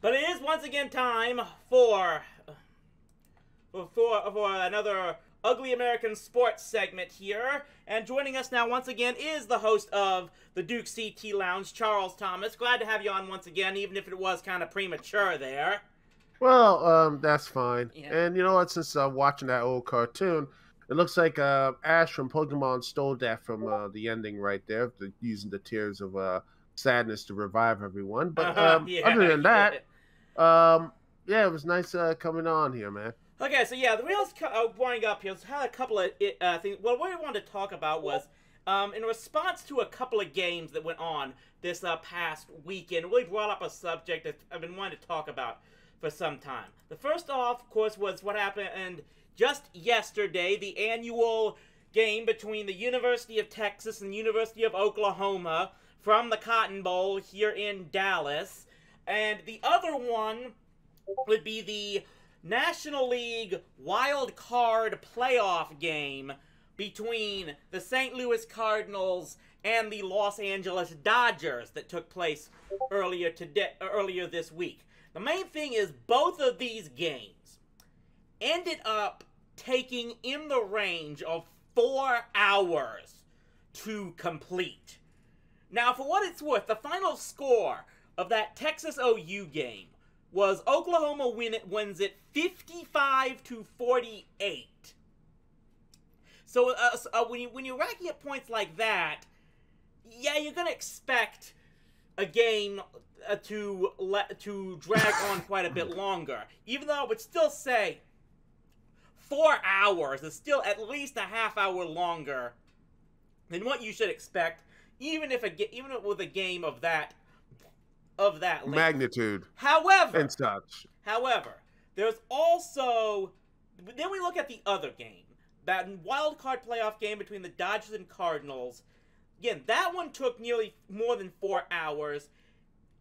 But it is once again time for another Ugly American Sports segment here. And joining us now once again is the host of the DukeCT Lounge, Charles Thomas. Glad to have you on once again, even if it was kind of premature there. Well, that's fine. Yeah. And you know what? Since watching that old cartoon, it looks like Ash from Pokemon stole that from the ending right there, using the tears of sadness to revive everyone. But other than that, yeah, it was nice coming on here, man. Okay, so yeah, the wheels winding up here. Had a couple of things. Well, what we wanted to talk about was in response to a couple of games that went on this past weekend. Really brought up a subject that I've been wanting to talk about for some time. The first off, of course, was what happened just yesterday, the annual game between the University of Texas and University of Oklahoma from the Cotton Bowl here in Dallas. And the other one would be the National League Wild Card Playoff game between the St. Louis Cardinals and the Los Angeles Dodgers that took place earlier this week. The main thing is both of these games ended up taking in the range of 4 hours to complete. Now, for what it's worth, the final score of that Texas OU game was Oklahoma wins it 55-48. So when you're racking up points like that, yeah, you're gonna expect a game to drag on quite a bit longer. Even though I would still say 4 hours is still at least a half hour longer than what you should expect, even with a game of that length. Magnitude. However, and such. However, there's also, then we look at the other game, that wild card playoff game between the Dodgers and Cardinals. Again, that one took nearly more than 4 hours.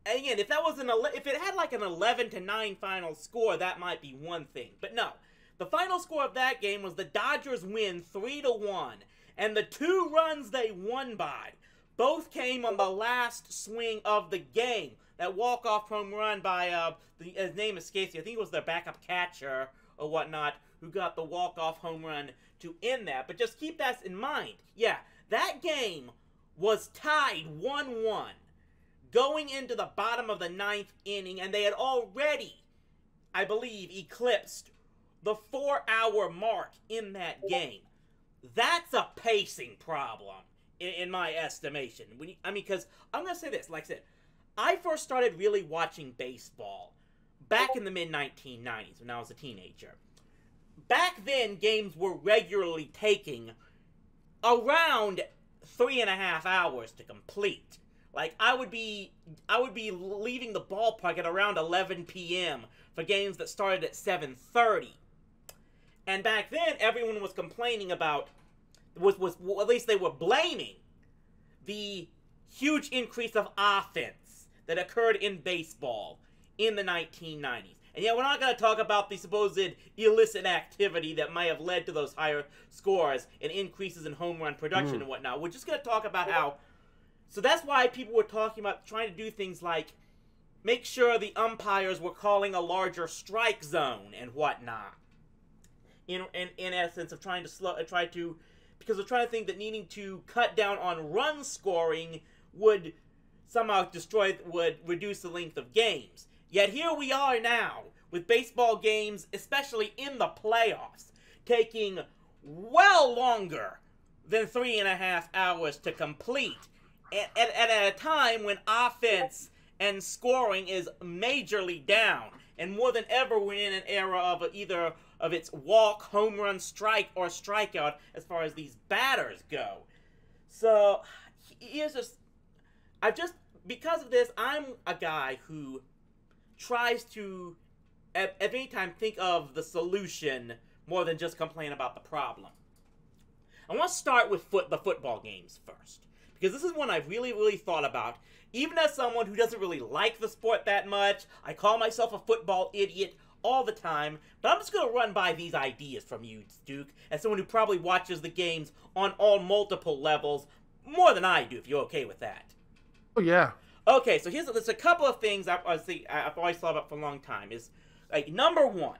And again, if it had like an 11-9 final score, that might be one thing. But no, the final score of that game was the Dodgers win 3-1, and the 2 runs they won by both came on the last swing of the game. That walk-off home run by, his name escapes me, I think it was their backup catcher or whatnot, who got the walk-off home run to end that. But just keep that in mind. Yeah, that game was tied 1-1 going into the bottom of the 9th inning, and they had already, I believe, eclipsed the 4-hour mark in that game. That's a pacing problem, in my estimation. Because I'm going to say this, like I said, I first started really watching baseball back in the mid-1990s when I was a teenager. Back then, games were regularly taking around 3.5 hours to complete. Like, I would be leaving the ballpark at around 11 p.m. for games that started at 7:30. And back then, everyone was complaining about, at least they were blaming, the huge increase of offense that occurred in baseball in the 1990s. And yeah, we're not going to talk about the supposed illicit activity that might have led to those higher scores and increases in home run production and whatnot. We're just going to talk about how... So that's why people were talking about trying to do things like make sure the umpires were calling a larger strike zone and whatnot. In essence of trying to because they're trying to think that needing to cut down on run scoring would somehow would reduce the length of games. Yet here we are now, with baseball games, especially in the playoffs, taking well longer than 3.5 hours to complete. At a time when offense and scoring is majorly down. And more than ever, we're in an era of either of its walk, home run, strike, or strikeout as far as these batters go. So, because of this, I'm a guy who tries to, at any time, think of the solution more than just complain about the problem. I want to start with the football games first, because this is one I've really, really thought about. Even as someone who doesn't really like the sport that much, I call myself a football idiot all the time, but I'm just going to run by these ideas from you, Duke, as someone who probably watches the games on all multiple levels, more than I do, if you're okay with that. Oh, yeah. Okay, so there's a couple of things I've always thought about for a long time. Is like number one,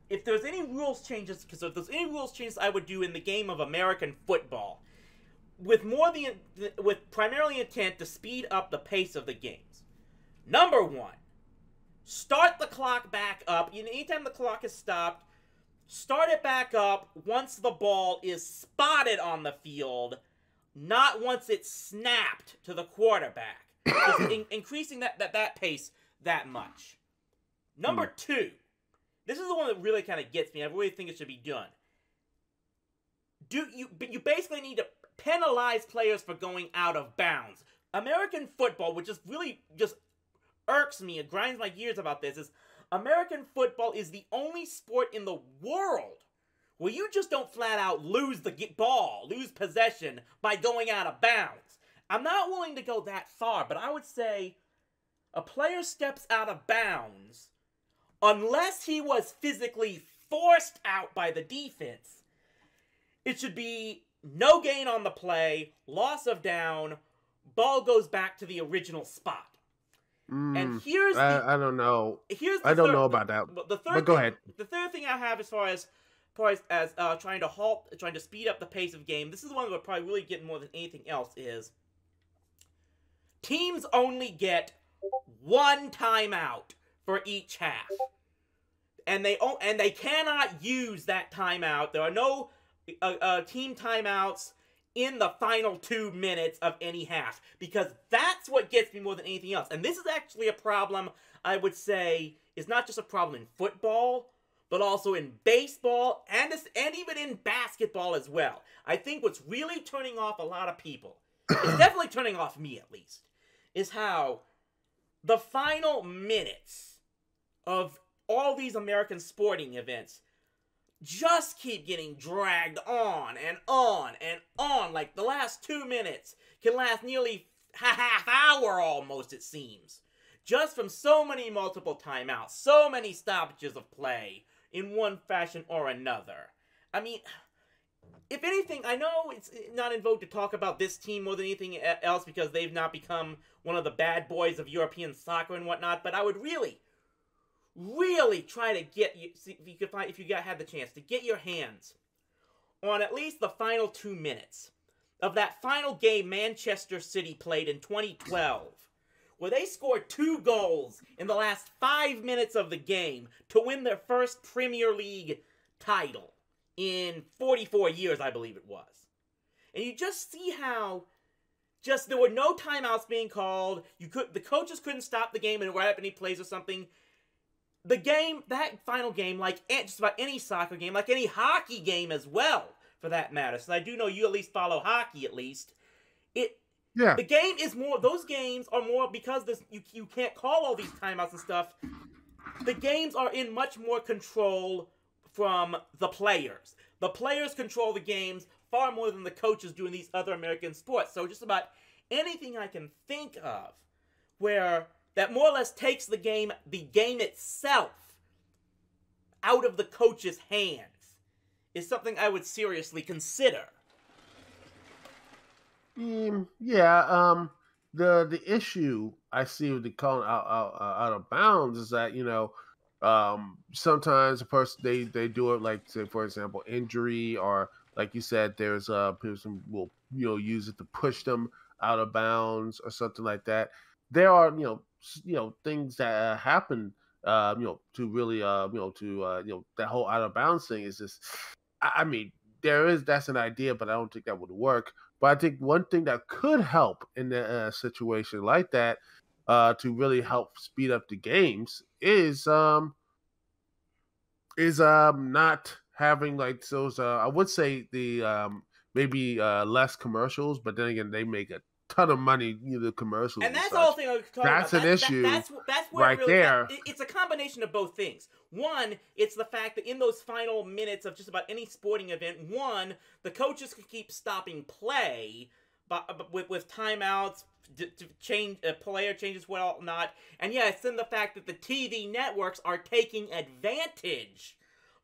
if there's any rules changes, because if there's any rules changes I would do in the game of American football, with primarily intent to speed up the pace of the games. Number one, start the clock back up. Anytime the clock is stopped, start it back up once the ball is spotted on the field, not once it's snapped to the quarterback. Just increasing that pace that much. Number two, this is the one that really kind of gets me. I really think it should be done. You basically need to penalize players for going out of bounds. American football, which is really just irks me, it grinds my gears about this, is American football is the only sport in the world where you just don't flat out lose the ball, lose possession by going out of bounds. I'm not willing to go that far, but I would say a player steps out of bounds unless he was physically forced out by the defense. It should be no gain on the play, loss of down, ball goes back to the original spot. And here's I don't know. I don't know about that. But go ahead. The third thing I have as far as trying to speed up the pace of game, this is the one that would probably really get more than anything else, is teams only get one timeout for each half. And they cannot use that timeout. There are no team timeouts in the final 2 minutes of any half, because that's what gets me more than anything else. And this is actually a problem, I would say, is not just a problem in football, but also in baseball and even in basketball as well. I think what's really turning off a lot of people, it's definitely turning off me at least, is how the final minutes of all these American sporting events just keep getting dragged on and on and on. Like, the last 2 minutes can last nearly a half hour almost, it seems. Just from so many multiple timeouts, so many stoppages of play in one fashion or another. I mean, if anything, I know it's not in vogue to talk about this team more than anything else because they've not become one of the bad boys of European soccer and whatnot, but I would really try to get you, see if you could find, if you had the chance to get your hands on at least the final 2 minutes of that final game Manchester City played in 2012, where they scored 2 goals in the last 5 minutes of the game to win their first Premier League title in 44 years, I believe it was. And you just see how there were no timeouts being called. The coaches couldn't stop the game and right up any plays or something. The game, that final game, like just about any soccer game, like any hockey game as well, for that matter. So I do know you at least follow hockey, at least. Yeah. The game is more, those games are more, because you can't call all these timeouts and stuff, the games are in much more control from the players. The players control the games far more than the coaches do in these other American sports. So just about anything I can think of where that more or less takes the game itself out of the coach's hands is something I would seriously consider. Yeah, the issue I see with the calling out of bounds is that, sometimes a person they do it, like, say, for example, injury, or like you said, there's people will use it to push them out of bounds or something like that. There are things that happen to really that whole out of bounds thing is just, I mean, that's an idea, but I don't think that would work. But I think one thing that could help in a situation like that, to really help speed up the games, is not having like those. I would say the maybe less commercials, but then again, they make a ton of money, the commercials. And that's the whole thing I was talking about. That's an issue. That's where right really, there. It's a combination of both things. One, it's the fact that in those final minutes of just about any sporting event, the coaches could keep stopping play, but with timeouts, to change player changes, whatnot. And yeah, it's in the fact that the TV networks are taking advantage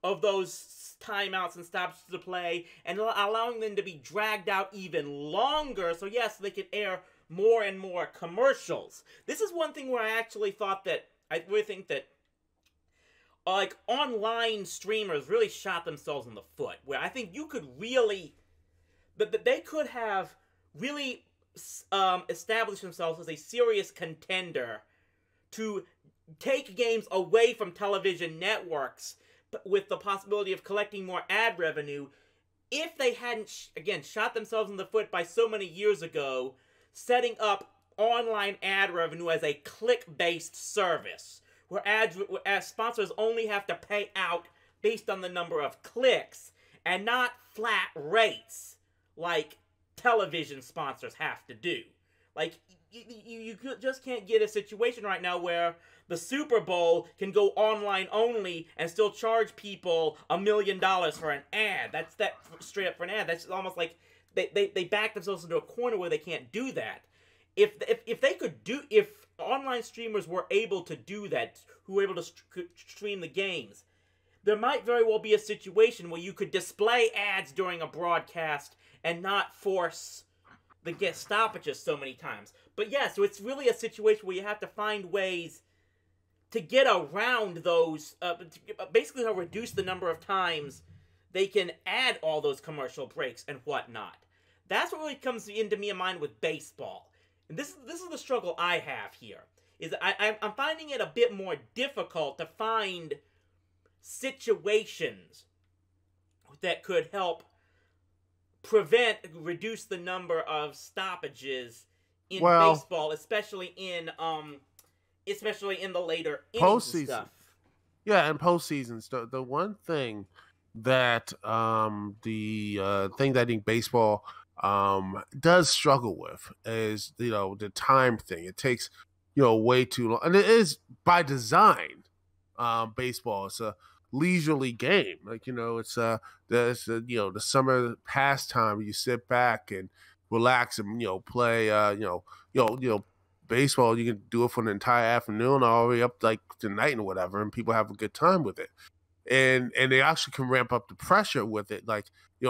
of those timeouts and stops to play and allowing them to be dragged out even longer. So yes, they can air more and more commercials. This is one thing where I actually thought that, I really think that, like, online streamers really shot themselves in the foot, where I think you could really, that they could have really established themselves as a serious contender to take games away from television networks with the possibility of collecting more ad revenue if they hadn't, again, shot themselves in the foot by so many years ago setting up online ad revenue as a click-based service, where sponsors only have to pay out based on the number of clicks and not flat rates like television sponsors have to do. Like, you just can't get a situation right now where the Super Bowl can go online only and still charge people $1 million for an ad. That's that straight up for an ad. That's almost like they back themselves into a corner where they can't do that. If online streamers were able to do that, who were able to stream the games, there might very well be a situation where you could display ads during a broadcast and not force the guest stoppages so many times. But yeah, so it's really a situation where you have to find ways to get around those, basically to reduce the number of times they can add all those commercial breaks and whatnot. That's what really comes into me in mind with baseball. And this is the struggle I have here, is I'm finding it a bit more difficult to find situations that could help reduce the number of stoppages in baseball, especially in the later innings and stuff. Yeah, and postseasons. The one thing that the thing that I think baseball does struggle with is the time thing. It takes way too long, and it is by design. Baseball, it's a leisurely game. Like it's the summer pastime. You sit back and relax and play. Baseball. You can do it for an entire afternoon all the way up like to night and whatever, and people have a good time with it. And they actually can ramp up the pressure with it. Like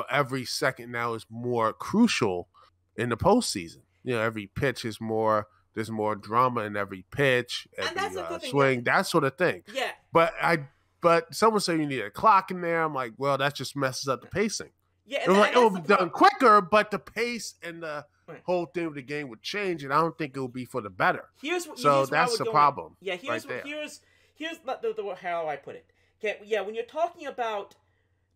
every second now is more crucial in the postseason. Every pitch is more. There's more drama in every pitch, every swing, that sort of thing. Yeah. But someone said you need a clock in there. I'm like, well, that just messes up the pacing. Yeah, it will be done quicker, but the pace and the whole thing of the game would change, and I don't think it will be for the better. That's the problem. Yeah, here's how I put it. Okay, yeah, when you're talking about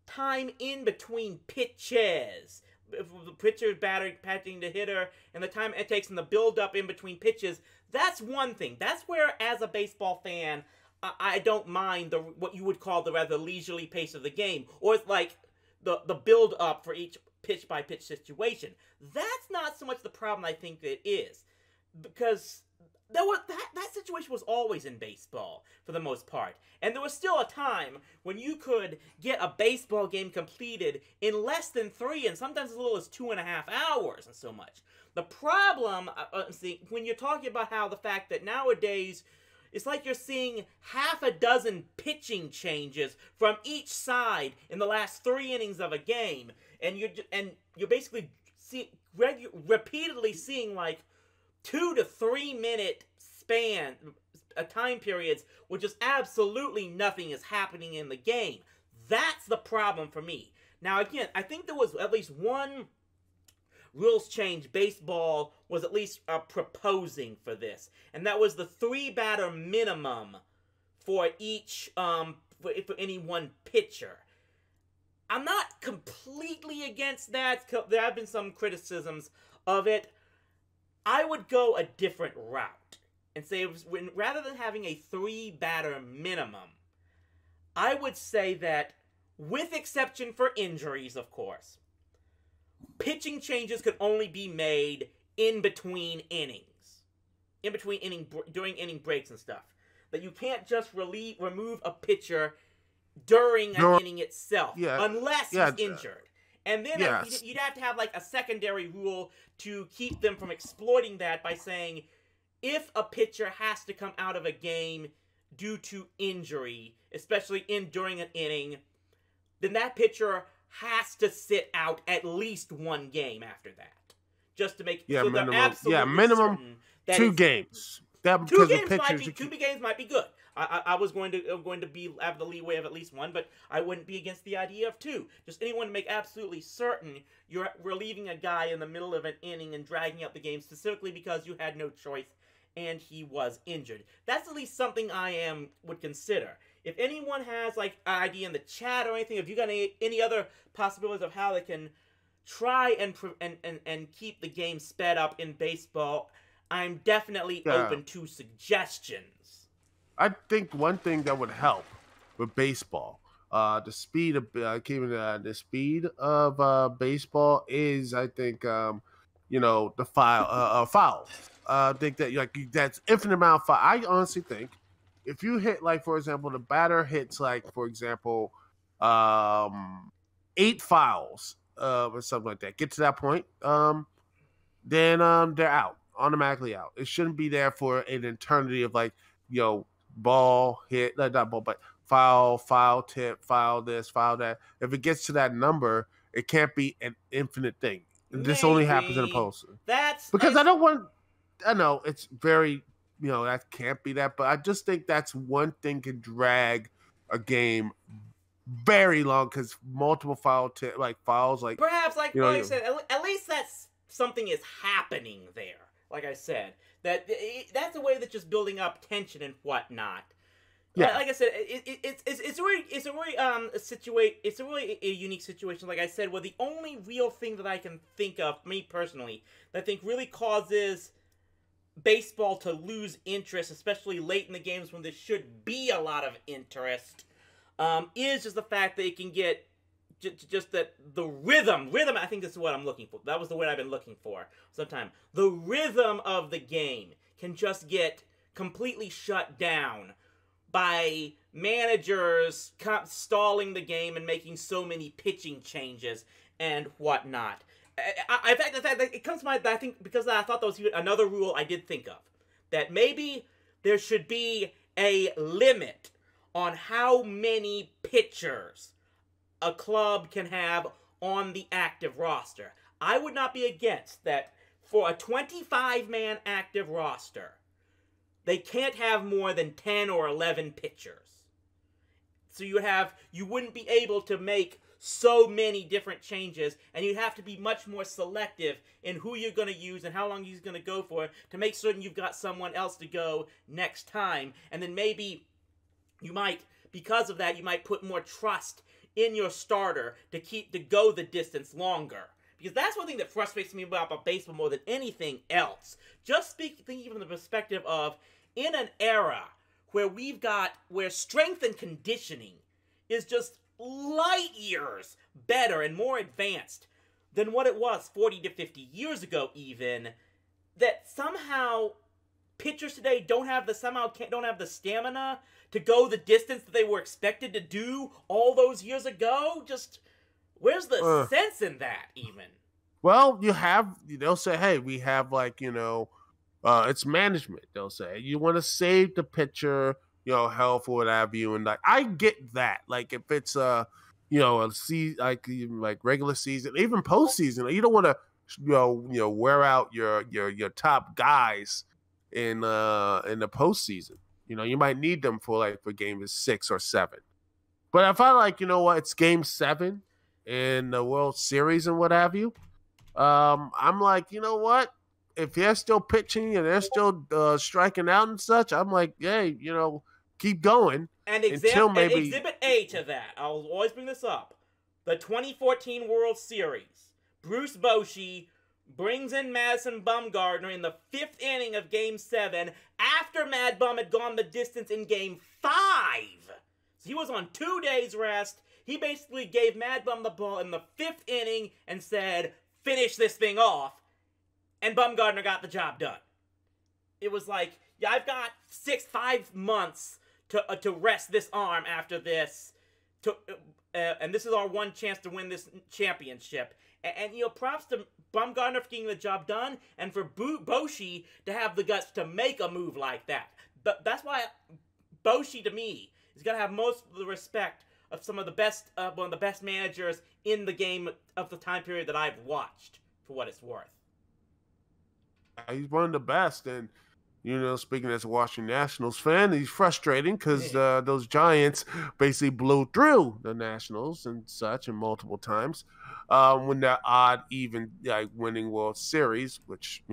time in between pitches, if the pitcher is patting the hitter, and the time it takes in the build-up in between pitches, that's one thing. That's where, as a baseball fan, I don't mind what you would call the rather leisurely pace of the game, or it's like the build-up for each pitch-by-pitch situation. That's not so much the problem I think it is, because that situation was always in baseball, for the most part. And there was still a time when you could get a baseball game completed in less than 3, and sometimes as little as 2.5 hours, and so much. The problem, when you're talking about how the fact that nowadays, it's like you're seeing half a dozen pitching changes from each side in the last 3 innings of a game, and you're basically repeatedly seeing like 2 to 3 minute time periods where just absolutely nothing is happening in the game. That's the problem for me. Now again, I think there was at least one rules change baseball was at least proposing for this, and that was the 3-batter minimum for each for any one pitcher. I'm not completely against that. There have been some criticisms of it. I would go a different route and say rather than having a 3-batter minimum, I would say that, with exception for injuries, of course, pitching changes could only be made in between innings, during inning breaks and stuff. That you can't just remove a pitcher during an inning itself, unless he's injured. And then you'd have to have like a secondary rule to keep them from exploiting that by saying, if a pitcher has to come out of a game due to injury, especially during an inning, then that pitcher has to sit out at least one game after that. just to make Yeah, so minimum. they're absolutely Minimum certain that 2 games. That two because the games pictures. might be 2 games might be good. I was going to be have the leeway of at least 1, but I wouldn't be against the idea of 2. Just anyone to make absolutely certain you're relieving a guy in the middle of an inning and dragging out the game specifically because you had no choice and he was injured. That's at least something I would consider. If anyone has like an idea in the chat or anything, if you got any other possibilities of how they can try and keep the game sped up in baseball, I'm definitely open to suggestions. I think one thing that would help with baseball, the speed of baseball is, I think, the fouls. I think that that's infinite amount of foul. I honestly think if you hit, like, for example, the batter hits, like, for example, 8 fouls or something like that, get to that point, then they're out, automatically out. It shouldn't be there for an eternity of ball hit, not ball, but foul tip, foul this, foul that. If it gets to that number, it can't be an infinite thing. This only happens in a poster. I know it's very, that can't be that, but I just think that's one thing can drag a game very long because multiple fouls, perhaps, like I said, at least that's something is happening there. Like I said, that's a way that's just building up tension and whatnot. Yeah. Like I said, it's a really unique situation. Like I said, where the only real thing that I can think of, me personally, that I think really causes baseball to lose interest, especially late in the games when there should be a lot of interest, is just the fact that it can get just that the rhythm, I think this is what I'm looking for. That was the word I've been looking for sometime. The rhythm of the game can just get completely shut down by managers stalling the game and making so many pitching changes and whatnot. In fact, it comes to mind, I think, because I thought that was another rule I did think of, that maybe there should be a limit on how many pitchers a club can have on the active roster. I would not be against that. For a 25-man active roster, they can't have more than 10 or 11 pitchers. So you wouldn't be able to make so many different changes, and you'd have to be much more selective in who you're going to use and how long he's going to go for to make certain you've got someone else to go next time. And then maybe because of that, you might put more trust in your starter to go the distance longer. Because that's one thing that frustrates me about baseball more than anything else. Just thinking from the perspective of, in an era where strength and conditioning is just light years better and more advanced than what it was 40 to 50 years ago even, that somehow pitchers today don't have the stamina to go the distance that they were expected to do all those years ago. Just, where's the sense in that, even? Well, they'll say, hey, we have, it's management, they'll say. You want to save the pitcher, health or what have you. And, I get that. Like, if it's, a season, like regular season, even postseason, you don't want to, wear out your top guys in the postseason. You might need them for game 6 or 7. But if I it's game 7 in the World Series and what have you, I'm like, you know what? If they're still pitching and they're still striking out and such, I'm like, hey, keep going. And Exhibit A to that, I'll always bring this up, the 2014 World Series. Bruce Bochy brings in Madison Bumgarner in the 5th inning of Game 7 after Mad Bum had gone the distance in Game 5. So he was on 2 days rest. He basically gave Mad Bum the ball in the 5th inning and said, finish this thing off. And Bumgarner got the job done. It was like, yeah, I've got 5 months to rest this arm after this. And this is our one chance to win this championship. And props to Bumgarner for getting the job done, and for Bochy to have the guts to make a move like that. But that's why Bochy, to me, is going to have most of the respect of some of the best, one of the best managers in the game of the time period that I've watched, for what it's worth. he's one of the best. And speaking as a Washington Nationals fan, he's frustrating because those Giants basically blew through the Nationals and such, and multiple times when they're odd, even like winning World Series, which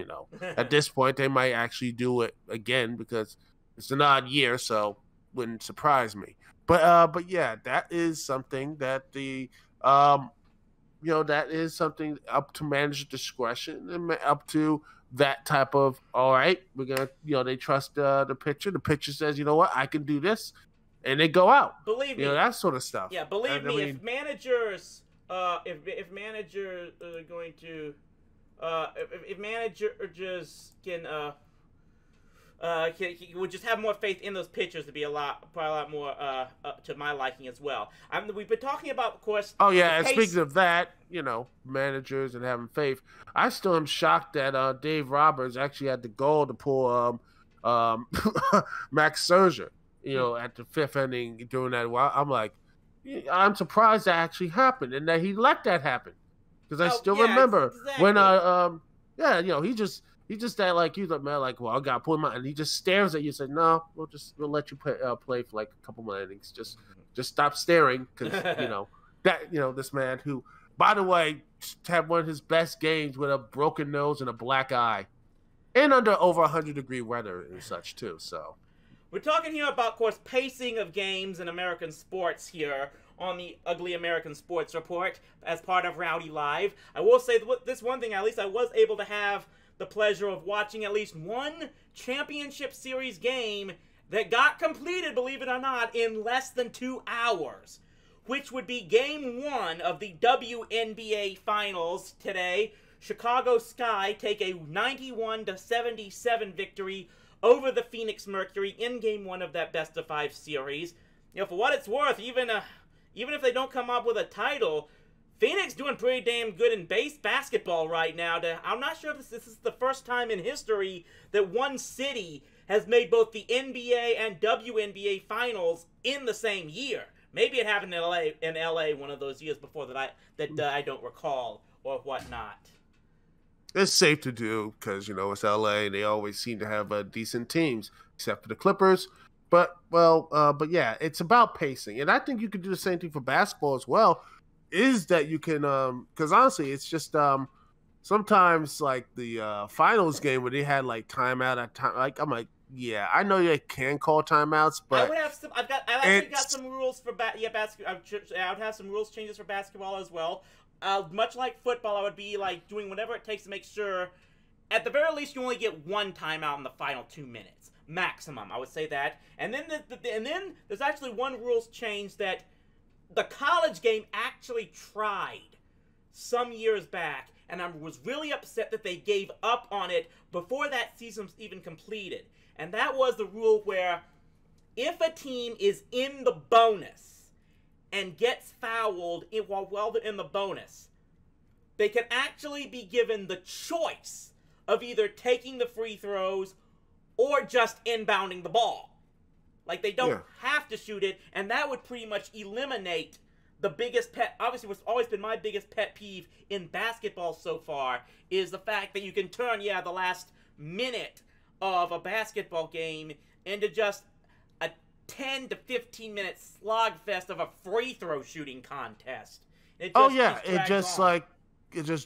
at this point they might actually do it again because it's an odd year, so wouldn't surprise me. But yeah, that is something that that is something up to manager discretion and up to that type of, all right, we're gonna, they trust the pitcher. The pitcher says, you know what, I can do this, and they go out. Believe me, that sort of stuff. Yeah, believe me, if managers, if managers are going to, if managers can would just have more faith in those pitchers to be probably a lot more to my liking as well. We've been talking about, of course. Oh yeah, and speaking of that, managers and having faith, I still am shocked that Dave Roberts actually had the goal to pull Max Scherzer, at the fifth inning during that. I'm like, I'm surprised that actually happened and that he let that happen because I still remember when he just that like you man, like, well, I got to pull him out, and he just stares at you and said, no, we'll let you play for like a couple more innings. Just stop staring because this man who, by the way, had one of his best games with a broken nose and a black eye, and under over 100-degree weather and such too. So we're talking here about, of course, pacing of games in American sports here on the Ugly American Sports Report as part of Rowdy Live. I will say this one thing, at least I was able to have the pleasure of watching at least one championship series game that got completed, believe it or not, in less than 2 hours, which would be Game 1 of the WNBA Finals today. Chicago Sky take a 91-77 victory over the Phoenix Mercury in Game 1 of that best-of-5 series. For what it's worth, even if they don't come up with a title, Phoenix doing pretty damn good in basketball right now. I'm not sure if this is the first time in history that one city has made both the NBA and WNBA finals in the same year. Maybe it happened in LA one of those years before that I don't recall or whatnot. It's safe to do because it's LA and they always seem to have decent teams, except for the Clippers. But yeah, it's about pacing, and I think you could do the same thing for basketball as well. Is that you can because honestly it's just sometimes like the finals game where they had like timeout at time, like I'm like, yeah, I know they can call timeouts, but I've actually got some rules for basketball. I would have some rules changes for basketball as well. Much like football, I would be like doing whatever it takes to make sure at the very least you only get one timeout in the final 2 minutes maximum. I would say that, and then there's actually one rules change that the college game actually tried some years back, and I was really upset that they gave up on it before that season was even completed. And that was the rule where if a team is in the bonus and gets fouled while they're in the bonus, they can actually be given the choice of either taking the free throws or just inbounding the ball. Like, they don't have to shoot it, and that would pretty much eliminate the biggest obviously what's always been my biggest pet peeve in basketball so far is the fact that you can turn, the last minute of a basketball game into just a 10 to 15 minute slogfest of a free throw shooting contest. It just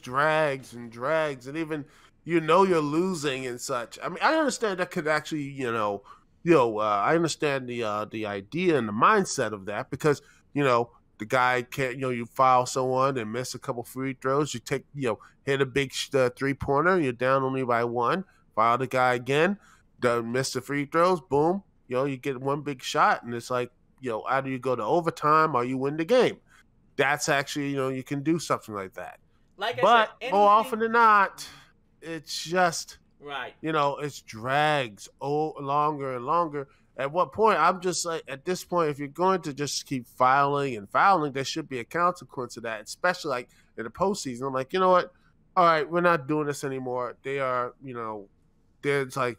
drags and drags, and even you're losing and such. I mean, I understand that could actually, I understand the idea and the mindset of that because, the guy can't, you foul someone and miss a couple free throws. You take, hit a big 3-pointer, you're down only by 1. Foul the guy again, miss the free throws, boom. You get one big shot, and it's like, either you go to overtime or you win the game. That's actually, you can do something like that. But more often than not, it's just, right. It drags longer and longer. At what point, I'm just like, at this point, if you're going to just keep fouling and fouling, there should be a consequence of that, especially like in the postseason. I'm like, you know what? All right, we're not doing this anymore. They are, there's like,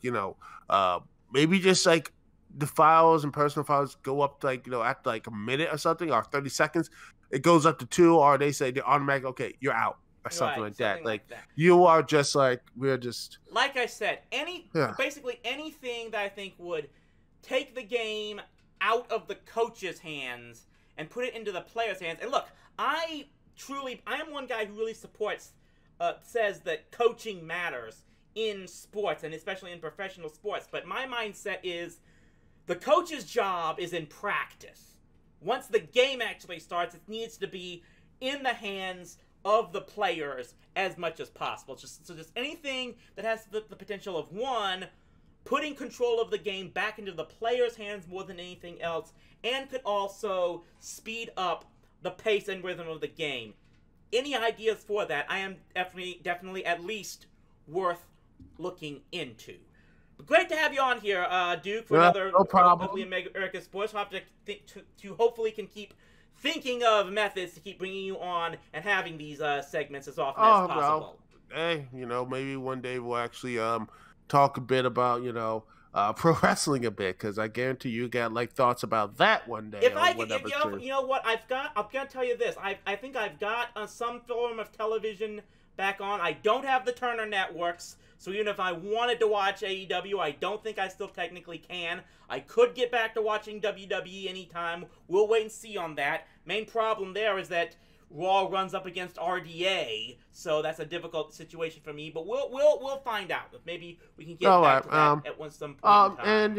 maybe just like the fouls and personal fouls go up to like, after like a minute or something or 30 seconds, it goes up to 2, or they say they're automatic, okay, you're out. or something Right, like that. something Like like that. you are just like we're just. Like I said, Yeah. basically anything that I think would take the game out of the coach's hands and put it into the player's hands. And look, I am one guy who really supports, says that coaching matters in sports, and especially in professional sports. But my mindset is the coach's job is in practice. Once the game actually starts, it needs to be in the hands of the players as much as possible. Just anything that has the potential of, one, putting control of the game back into the player's hands more than anything else, and could also speed up the pace and rhythm of the game. Any ideas for that, I am definitely at least worth looking into. But great to have you on here, Duke, for another no problem. of the American Sports. We'll have to hopefully can keep thinking of methods to keep bringing you on and having these segments as often as possible. Well, hey, maybe one day we'll actually talk a bit about pro wrestling a bit, because I guarantee you got like thoughts about that one day. If I could, you know what, I'm gonna tell you this. I think I've got some form of television back on. I don't have the Turner networks, so even if I wanted to watch AEW, I don't think I still technically can. I could get back to watching WWE anytime. We'll wait and see on that. Main problem there is that Raw runs up against RDA, so that's a difficult situation for me. But we'll find out. Maybe we can get back to that at some point in time. And